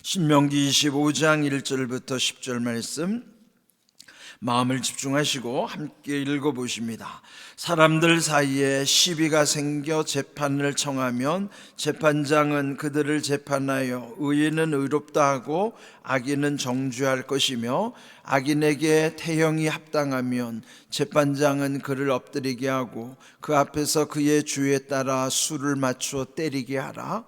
신명기 25장 1절부터 10절 말씀 마음을 집중하시고 함께 읽어보십니다. 사람들 사이에 시비가 생겨 재판을 청하면 재판장은 그들을 재판하여 의인은 의롭다 하고 악인은 정죄할 것이며, 악인에게 태형이 합당하면 재판장은 그를 엎드리게 하고 그 앞에서 그의 주에 따라 수를 맞추어 때리게 하라.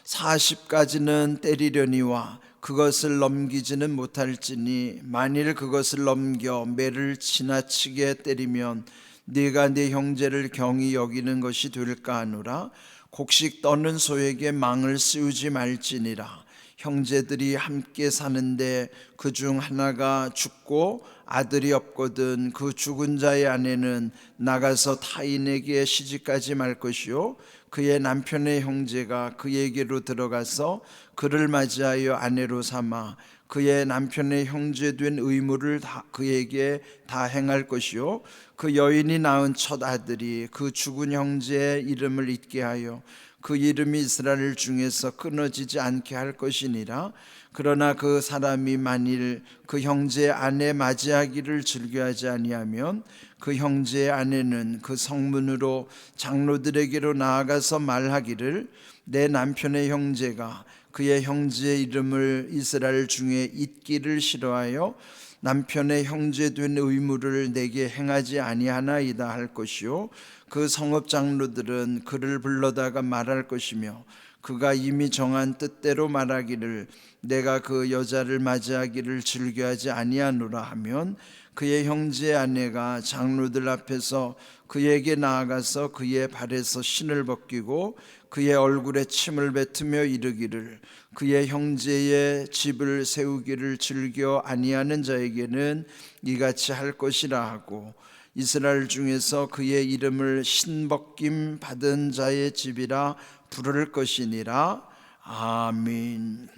40까지는 때리려니와 그것을 넘기지는 못할지니, 만일 그것을 넘겨 매를 지나치게 때리면 네가 네 형제를 경히 여기는 것이 될까 하노라. 곡식 떠는 소에게 망을 씌우지 말지니라. 형제들이 함께 사는데 그중 하나가 죽고 아들이 없거든 그 죽은 자의 아내는 나가서 타인에게 시집가지 말 것이요, 그의 남편의 형제가 그에게로 들어가서 그를 맞이하여 아내로 삼아 그의 남편의 형제된 의무를 그에게 다 행할 것이요, 그 여인이 낳은 첫 아들이 그 죽은 형제의 이름을 잊게 하여 그 이름이 이스라엘 중에서 끊어지지 않게 할 것이니라. 그러나 그 사람이 만일 그 형제의 아내 맞이하기를 즐겨하지 아니하면 그 형제의 아내는 그 성문으로 장로들에게로 나아가서 말하기를, 내 남편의 형제가 그의 형제의 이름을 이스라엘 중에 잊기를 싫어하여 남편의 형제된 의무를 내게 행하지 아니하나이다 할 것이요, 그 성읍 장로들은 그를 불러다가 말할 것이며 그가 이미 정한 뜻대로 말하기를, 내가 그 여자를 맞이하기를 즐겨하지 아니하노라 하면 그의 형제의 아내가 장로들 앞에서 그에게 나아가서 그의 발에서 신을 벗기고 그의 얼굴에 침을 뱉으며 이르기를, 그의 형제의 집을 세우기를 즐겨 아니하는 자에게는 이같이 할 것이라 하고, 이스라엘 중에서 그의 이름을 신벗김 받은 자의 집이라 부를 것이니라. 아멘.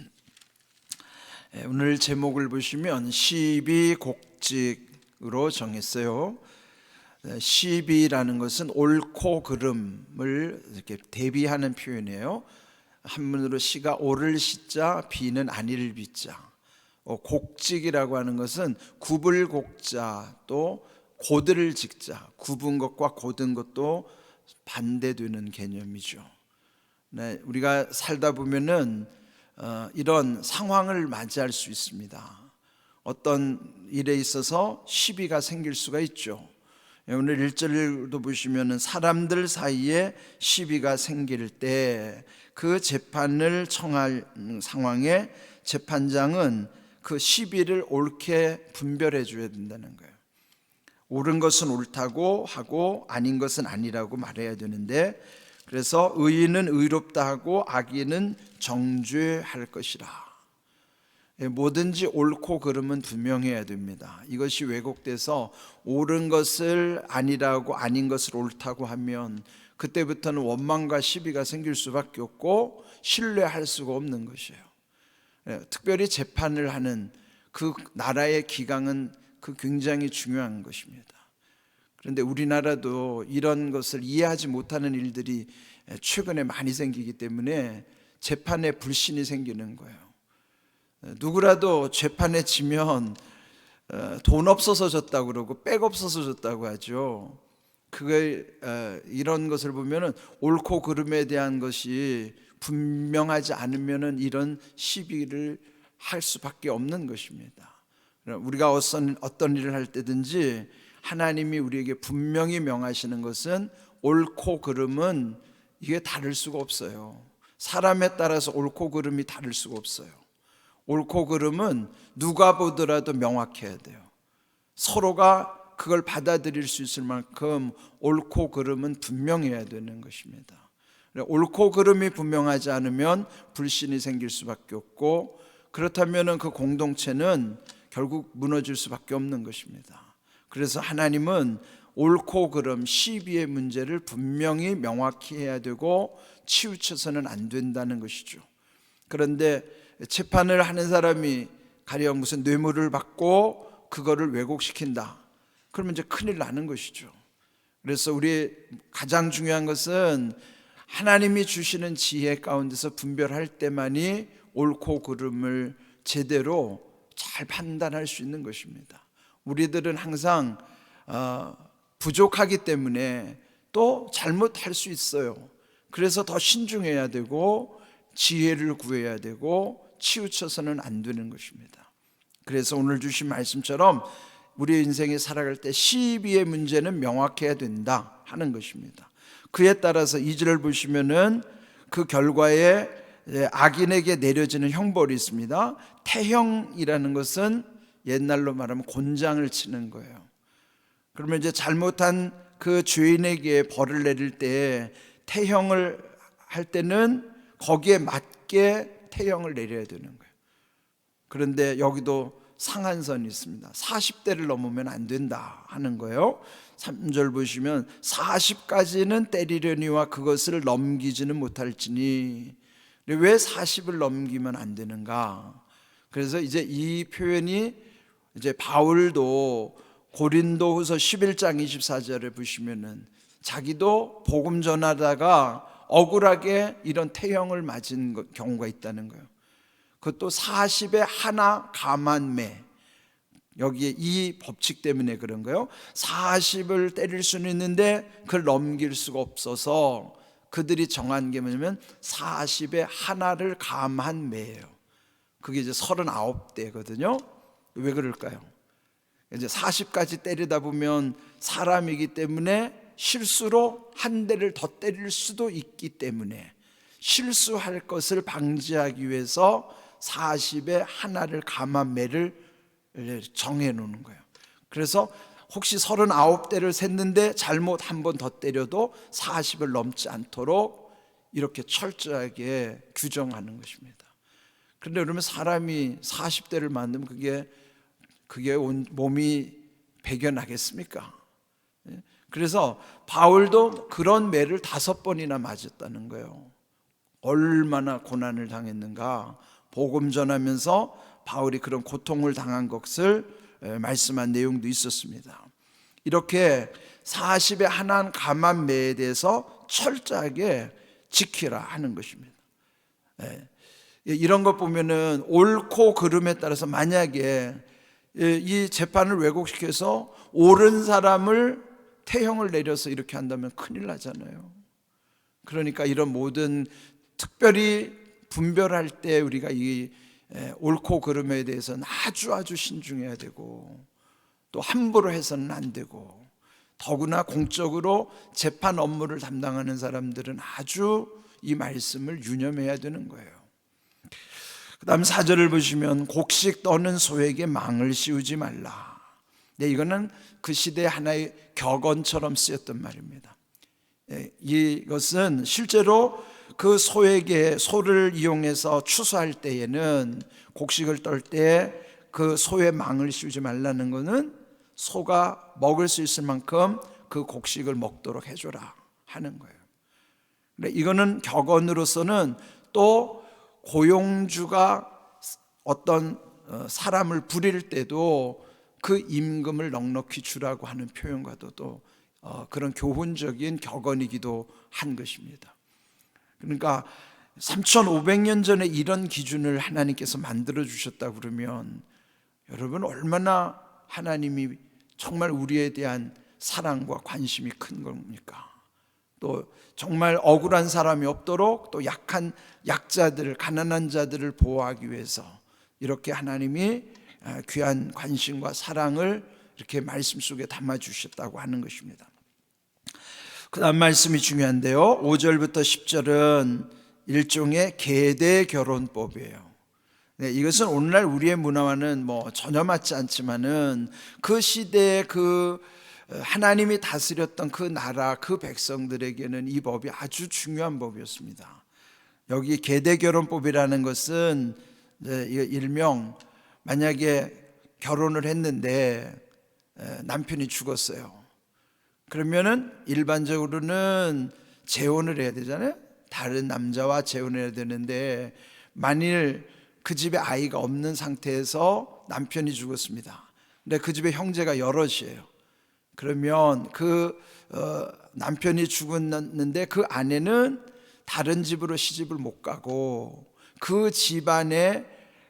오늘 제목을 보시면 시비곡직으로 정했어요. 시비라는 것은 옳고 그름을 이렇게 대비하는 표현이에요. 한문으로 시가 옳을 시자, 비는 아닐 비자. 곡직이라고 하는 것은 굽을 곡자, 또 고들을 직자, 굽은 것과 고든 것도 반대되는 개념이죠. 네, 우리가 살다 보면은 이런 상황을 맞이할 수 있습니다. 어떤 일에 있어서 시비가 생길 수가 있죠. 오늘 1절도 보시면은 사람들 사이에 시비가 생길 때 그 재판을 청할 상황에 재판장은 그 시비를 옳게 분별해 줘야 된다는 거예요. 옳은 것은 옳다고 하고 아닌 것은 아니라고 말해야 되는데, 그래서 의인은 의롭다 하고 악인은 정죄할 것이라. 뭐든지 옳고 그름은 분명해야 됩니다. 이것이 왜곡돼서 옳은 것을 아니라고 아닌 것을 옳다고 하면 그때부터는 원망과 시비가 생길 수밖에 없고 신뢰할 수가 없는 것이에요. 특별히 재판을 하는 그 나라의 기강은 굉장히 중요한 것입니다. 그런데 우리나라도 이런 것을 이해하지 못하는 일들이 최근에 많이 생기기 때문에 재판에 불신이 생기는 거예요. 누구라도 재판에 지면 돈 없어서 졌다고 그러고 백 없어서 졌다고 하죠. 이런 것을 보면은 옳고 그름에 대한 것이 분명하지 않으면은 이런 시비를 할 수밖에 없는 것입니다. 우리가 어떤 일을 할 때든지 하나님이 우리에게 분명히 명하시는 것은 옳고 그름은 이게 다를 수가 없어요. 사람에 따라서 옳고 그름이 다를 수가 없어요. 옳고 그름은 누가 보더라도 명확해야 돼요. 서로가 그걸 받아들일 수 있을 만큼 옳고 그름은 분명해야 되는 것입니다. 옳고 그름이 분명하지 않으면 불신이 생길 수밖에 없고, 그렇다면 그 공동체는 결국 무너질 수밖에 없는 것입니다. 그래서 하나님은 옳고 그름, 시비의 문제를 분명히 명확히 해야 되고 치우쳐서는 안 된다는 것이죠. 그런데 재판을 하는 사람이 가령 무슨 뇌물을 받고 그거를 왜곡시킨다, 그러면 이제 큰일 나는 것이죠. 그래서 우리 가장 중요한 것은 하나님이 주시는 지혜 가운데서 분별할 때만이 옳고 그름을 제대로 잘 판단할 수 있는 것입니다. 우리들은 항상 부족하기 때문에 또 잘못할 수 있어요. 그래서 더 신중해야 되고 지혜를 구해야 되고 치우쳐서는 안 되는 것입니다. 그래서 오늘 주신 말씀처럼 우리 인생에 살아갈 때 시비의 문제는 명확해야 된다 하는 것입니다. 그에 따라서 2절을 보시면은 그 결과에 악인에게 내려지는 형벌이 있습니다. 태형이라는 것은 옛날로 말하면 곤장을 치는 거예요. 그러면 이제 잘못한 그 죄인에게 벌을 내릴 때 태형을 할 때는 거기에 맞게 태형을 내려야 되는 거예요. 그런데 여기도 상한선이 있습니다. 40대를 넘으면 안 된다 하는 거예요. 3절 보시면 40까지는 때리려니와 그것을 넘기지는 못할지니. 왜 40을 넘기면 안 되는가? 그래서 이제 이 표현이 이제 바울도 고린도후서 11장 24절에 보시면은 자기도 복음 전하다가 억울하게 이런 태형을 맞은 경우가 있다는 거예요. 그것도 40에 하나 감한매, 여기에 이 법칙 때문에 그런 거예요. 40을 때릴 수는 있는데 그걸 넘길 수가 없어서 그들이 정한 게 뭐냐면 40에 하나를 감한 매예요. 그게 이제 39대거든요. 왜 그럴까요? 이제 40까지 때리다 보면 사람이기 때문에 실수로 한 대를 더 때릴 수도 있기 때문에 실수할 것을 방지하기 위해서 40에 하나를 감한 매를 정해 놓는 거예요. 그래서 혹시 39대를 샜는데 잘못 한 번 더 때려도 40을 넘지 않도록 이렇게 철저하게 규정하는 것입니다. 그런데 그러면 사람이 40대를 맞으면 그게 온 몸이 배겨나겠습니까? 그래서 바울도 그런 매를 5번이나 맞았다는 거예요. 얼마나 고난을 당했는가. 복음 전하면서 바울이 그런 고통을 당한 것을 말씀한 내용도 있었습니다. 이렇게 40에 하나 감한 매에 대해서 철저하게 지키라 하는 것입니다. 이런 것 보면은 옳고 그름에 따라서 만약에 이 재판을 왜곡시켜서 옳은 사람을 태형을 내려서 이렇게 한다면 큰일 나잖아요. 그러니까 이런 모든 특별히 분별할 때 우리가 이 옳고 그름에 대해서는 아주 신중해야 되고 또 함부로 해서는 안 되고 더구나 공적으로 재판 업무를 담당하는 사람들은 아주 이 말씀을 유념해야 되는 거예요. 그 다음 4절을 보시면 곡식 떠는 소에게 망을 씌우지 말라. 네, 이거는 그 시대 하나의 격언처럼 쓰였던 말입니다. 이것은 실제로 그 소를 이용해서 추수할 때에는 곡식을 떨 때 그 소에 망을 씌우지 말라는 것은 소가 먹을 수 있을 만큼 그 곡식을 먹도록 해줘라 하는 거예요. 이거는 격언으로서는 또 고용주가 어떤 사람을 부릴 때도 그 임금을 넉넉히 주라고 하는 표현과도 또 그런 교훈적인 격언이기도 한 것입니다. 그러니까 3,500년 전에 이런 기준을 하나님께서 만들어 주셨다 그러면 여러분 얼마나 하나님이 정말 우리에 대한 사랑과 관심이 큰 겁니까? 또 정말 억울한 사람이 없도록 또 약자들, 가난한 자들을 보호하기 위해서 이렇게 하나님이 귀한 관심과 사랑을 이렇게 말씀 속에 담아 주셨다고 하는 것입니다. 그 다음 말씀이 중요한데요, 5절부터 10절은 일종의 계대 결혼법이에요. 네, 이것은 오늘날 우리의 문화와는 전혀 맞지 않지만은 그 시대에 그 하나님이 다스렸던 그 나라 그 백성들에게는 이 법이 아주 중요한 법이었습니다. 여기 계대결혼법이라는 것은 일명 만약에 결혼을 했는데 남편이 죽었어요. 그러면은 일반적으로는 재혼을 해야 되잖아요. 다른 남자와 재혼을 해야 되는데 만일 그 집에 아이가 없는 상태에서 남편이 죽었습니다. 근데 그 집에 형제가 여럿이에요. 그러면 그 남편이 죽었는데 그 아내는 다른 집으로 시집을 못 가고 그 집안의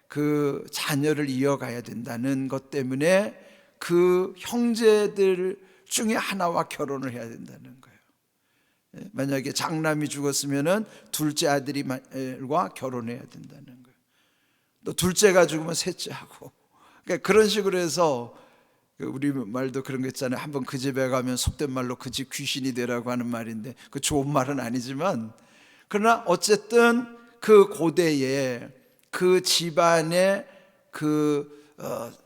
그 자녀를 이어가야 된다는 것 때문에 그 형제들 중에 하나와 결혼을 해야 된다는 거예요. 만약에 장남이 죽었으면은 둘째 아들과 결혼해야 된다는 거예요. 또 둘째가 죽으면 셋째하고, 그러니까 그런 식으로 해서, 우리 말도 그런 거 있잖아요. 한번 그 집에 가면 속된 말로 그 집 귀신이 되라고 하는 말인데, 그 좋은 말은 아니지만, 그러나 어쨌든 그 고대에 그 집안의 그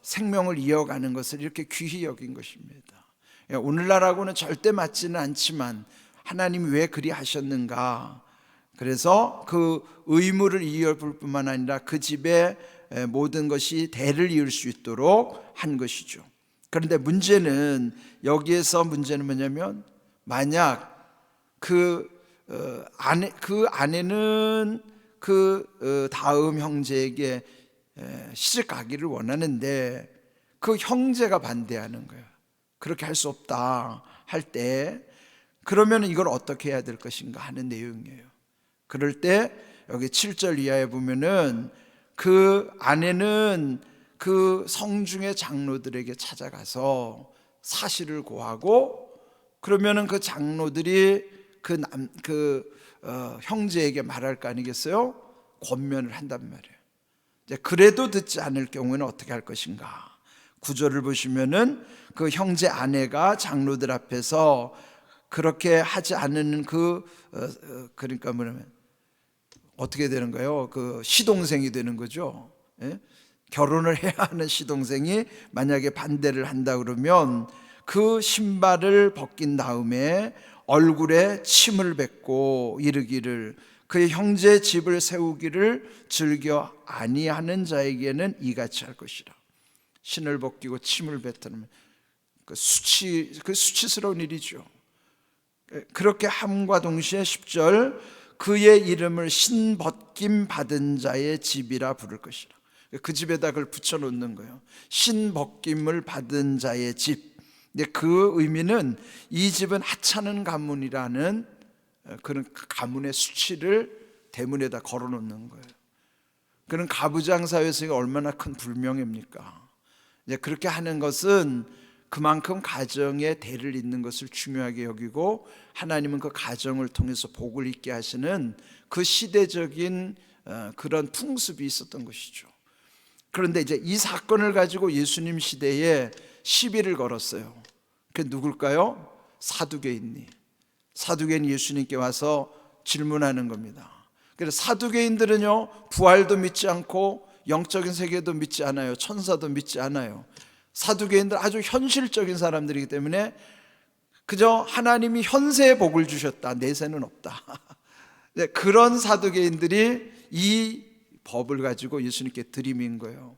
생명을 이어가는 것을 이렇게 귀히 여긴 것입니다. 오늘날하고는 절대 맞지는 않지만 하나님이 왜 그리 하셨는가? 그래서 그 의무를 이어볼 뿐만 아니라 그 집의 모든 것이 대를 이을 수 있도록 한 것이죠. 그런데 문제는, 여기에서 문제는 뭐냐면, 만약 그 아내는 그 다음 형제에게 시집 가기를 원하는데 그 형제가 반대하는 거예요. 그렇게 할 수 없다 할 때, 그러면 이걸 어떻게 해야 될 것인가 하는 내용이에요. 그럴 때 여기 7절 이하에 보면은 그 아내는 그 성중의 장로들에게 찾아가서 사실을 고하고, 그러면은 그 장로들이 형제에게 말할 거 아니겠어요? 권면을 한단 말이에요. 그래도 듣지 않을 경우에는 어떻게 할 것인가? 9절을 보시면은 그 형제 아내가 장로들 앞에서 그렇게 하지 않는 그러니까 뭐냐면 어떻게 되는 거예요? 그 시동생이 되는 거죠. 예? 결혼을 해야 하는 시동생이 만약에 반대를 한다 그러면 그 신발을 벗긴 다음에 얼굴에 침을 뱉고 이르기를, 그의 형제 집을 세우기를 즐겨 아니하는 자에게는 이같이 할 것이라. 신을 벗기고 침을 뱉는 그 수치스러운 일이죠. 그렇게 함과 동시에 10절, 그의 이름을 신벗김 받은 자의 집이라 부를 것이라. 그 집에다 그걸 붙여놓는 거예요. 신벗김을 받은 자의 집. 근데 그 의미는 이 집은 하찮은 가문이라는 그런 가문의 수치를 대문에다 걸어놓는 거예요. 그런 가부장 사회에서 얼마나 큰 불명예입니까? 이제 그렇게 하는 것은 그만큼 가정에 대를 잇는 것을 중요하게 여기고, 하나님은 그 가정을 통해서 복을 있게 하시는 그 시대적인 그런 풍습이 있었던 것이죠. 그런데 이제 이 사건을 가지고 예수님 시대에 시비를 걸었어요. 그게 누굴까요? 사두개인이. 사두개인이 예수님께 와서 질문하는 겁니다. 그래서 사두개인들은요, 부활도 믿지 않고 영적인 세계도 믿지 않아요. 천사도 믿지 않아요. 사두개인들 아주 현실적인 사람들이기 때문에 그저 하나님이 현세에 복을 주셨다, 내세는 없다. 그런 사두개인들이 이 법을 가지고 예수님께 들이민 거예요.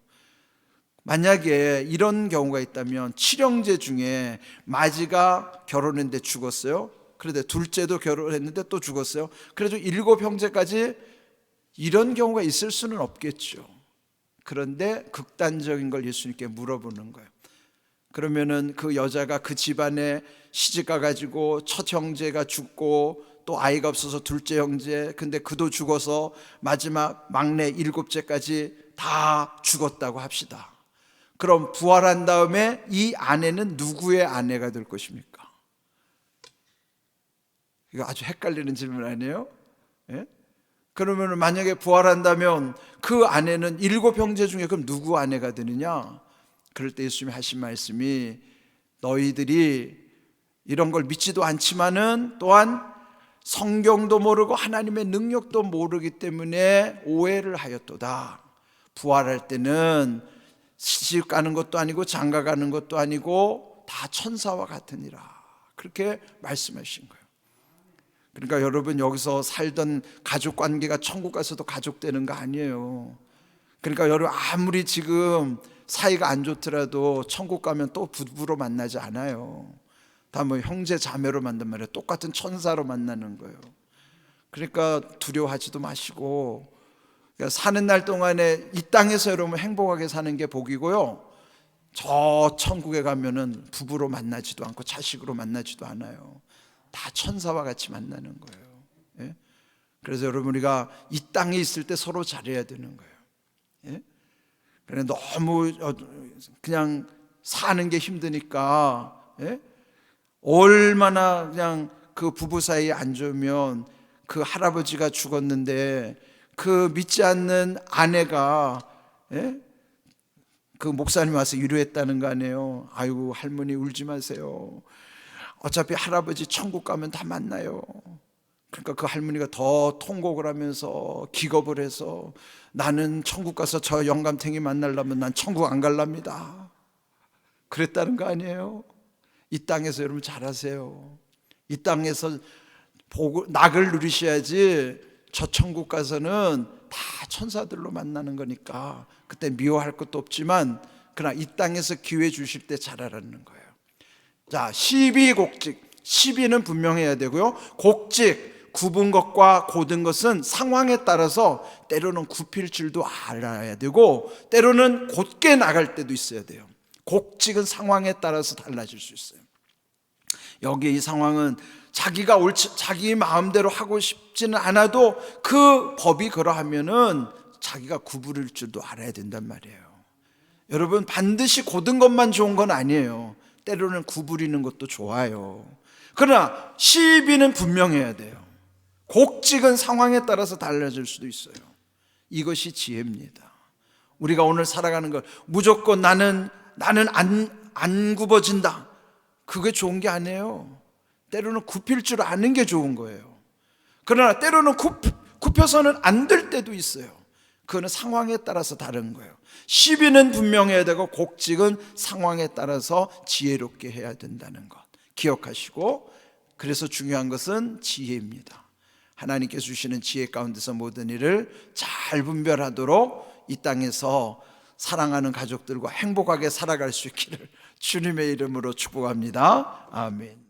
만약에 이런 경우가 있다면, 칠형제 중에 마지가 결혼했는데 죽었어요. 그런데 둘째도 결혼했는데 또 죽었어요. 그래도 7형제까지 이런 경우가 있을 수는 없겠죠. 그런데 극단적인 걸 예수님께 물어보는 거예요. 그러면은 그 여자가 그 집안에 시집가 가지고 첫 형제가 죽고 또 아이가 없어서 둘째 형제, 근데 그도 죽어서 마지막 막내 7째까지 다 죽었다고 합시다. 그럼 부활한 다음에 이 아내는 누구의 아내가 될 것입니까? 이거 아주 헷갈리는 질문 아니에요? 예? 그러면 만약에 부활한다면 그 아내는 7형제 중에 그럼 누구 아내가 되느냐? 그럴 때 예수님이 하신 말씀이, 너희들이 이런 걸 믿지도 않지만은 또한 성경도 모르고 하나님의 능력도 모르기 때문에 오해를 하였도다. 부활할 때는 시집 가는 것도 아니고 장가 가는 것도 아니고 다 천사와 같으니라. 그렇게 말씀하신 거예요. 그러니까 여러분, 여기서 살던 가족 관계가 천국 가서도 가족 되는 거 아니에요. 그러니까 여러분, 아무리 지금 사이가 안 좋더라도 천국 가면 또 부부로 만나지 않아요. 다 뭐 형제 자매로 만난 말이에요. 똑같은 천사로 만나는 거예요. 그러니까 두려워하지도 마시고, 그러니까 사는 날 동안에 이 땅에서 여러분 행복하게 사는 게 복이고요, 저 천국에 가면은 부부로 만나지도 않고 자식으로 만나지도 않아요. 다 천사와 같이 만나는 거예요. 예? 그래서 여러분, 우리가 이 땅에 있을 때 서로 잘해야 되는 거예요. 예? 그래, 너무 그냥 사는 게 힘드니까, 예? 얼마나 그냥 그 부부 사이에 안 좋으면, 그 할아버지가 죽었는데 그 믿지 않는 아내가, 예? 그 목사님 와서 위로했다는 거 아니에요. 아이고 할머니 울지 마세요. 어차피 할아버지 천국 가면 다 만나요. 그러니까 그 할머니가 더 통곡을 하면서 기겁을 해서, 나는 천국 가서 저 영감탱이 만나려면 난 천국 안 갈랍니다. 그랬다는 거 아니에요. 이 땅에서 여러분 잘하세요. 이 땅에서 낙을 누리셔야지 저 천국 가서는 다 천사들로 만나는 거니까 그때 미워할 것도 없지만, 그러나 이 땅에서 기회 주실 때 잘하라는 거예요. 자, 시비곡직, 시비는 분명해야 되고요. 곡직, 굽은 것과 곧은 것은 상황에 따라서 때로는 굽힐 줄도 알아야 되고, 때로는 곧게 나갈 때도 있어야 돼요. 곡직은 상황에 따라서 달라질 수 있어요. 여기 이 상황은 자기 마음대로 하고 싶지는 않아도 그 법이 그러하면은 자기가 구부릴 줄도 알아야 된단 말이에요. 여러분, 반드시 곧은 것만 좋은 건 아니에요. 때로는 구부리는 것도 좋아요. 그러나 시비는 분명해야 돼요. 곡직은 상황에 따라서 달라질 수도 있어요. 이것이 지혜입니다. 우리가 오늘 살아가는 것, 무조건 나는 안 굽어진다, 그게 좋은 게 아니에요. 때로는 굽힐 줄 아는 게 좋은 거예요. 그러나 때로는 굽혀서는 안 될 때도 있어요. 그거는 상황에 따라서 다른 거예요. 시비는 분명해야 되고 곡직은 상황에 따라서 지혜롭게 해야 된다는 것 기억하시고, 그래서 중요한 것은 지혜입니다. 하나님께서 주시는 지혜 가운데서 모든 일을 잘 분별하도록 이 땅에서 사랑하는 가족들과 행복하게 살아갈 수 있기를 주님의 이름으로 축복합니다. 아멘.